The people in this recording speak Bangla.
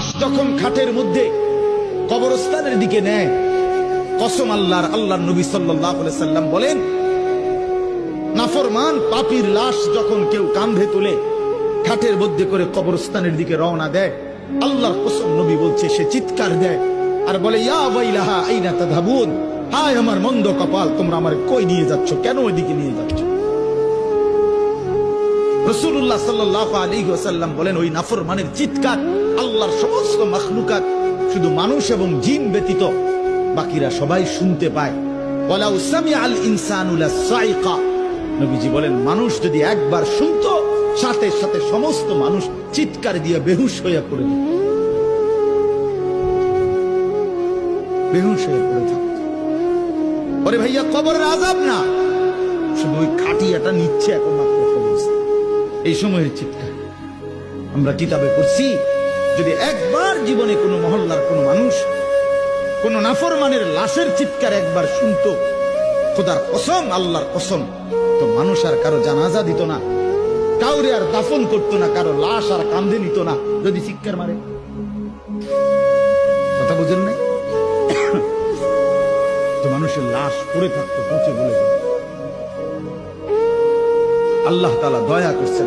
লাশ যখন খাটের মধ্যে কবরস্থানের দিকে নেয়, কসম আল্লাহর, আল্লাহর নবী সাল্লাল্লাহু আলাইহি সাল্লাম বলেন, নাফরমান পাপীর লাশ যখন কেউ কাঁধে তুলে খাটের মধ্যে করে কবরস্থানের দিকে রওনা দেয়, আল্লাহর কসম নবী বলছে সে চিৎকার দেয় আর বলে, ইয়া ওয়াইলাহা আইনা তাযহাবুন, হায় আমার মন্দ কপাল, তোমরা আমার কই নিয়ে যাচ্ছ, কেন ওইদিকে নিয়ে যাচ্ছ? রাসূলুল্লাহ সাল্লাল্লাহু আলাইহি ওয়াসাল্লাম বলেন, ওই নাফরমানের চিৎকার আল্লাহর সমস্ত মাখলুকাত, শুধু মানুষ এবং জিন ব্যতীত বাকিরা সবাই শুনতে পায়। ওয়ালাউ সামিআল ইনসানু লাসাইকা, নবীজি বলেন মানুষ যদি একবার শুনতো, সাথে সাথে সমস্ত মানুষ চিৎকার দিয়ে বেহুশ হয়ে পড়ে যেত, বেহুশ হয়ে পড়ে থাকত। ওরে ভাইয়া, কবরের আযাব না, শুধু ওই খাটিয়াটা নিচ্ছে একমাত্র কবরস্থান, এই সময়ের চিৎকার। আমরা কিতাবে পড়ছি, যদি একবার জীবনে কোনো মহল্লার কোনো মানুষ কোন নাফরমানের লাশের চিৎকার একবার শুনতো, খোদার কসম, আল্লাহর কসম, তো মানুষ আর কারো জানাজা দিত না, কাউরে আর দাফন করতো না, কারো লাশ আর কাঁধে নিত না যদি চিৎকার মারে। কথা বুঝেন না? তো মানুষের লাশ পড়ে থাকতো, পচে বলে। আল্লাহ তাআলা দয়া করছেন।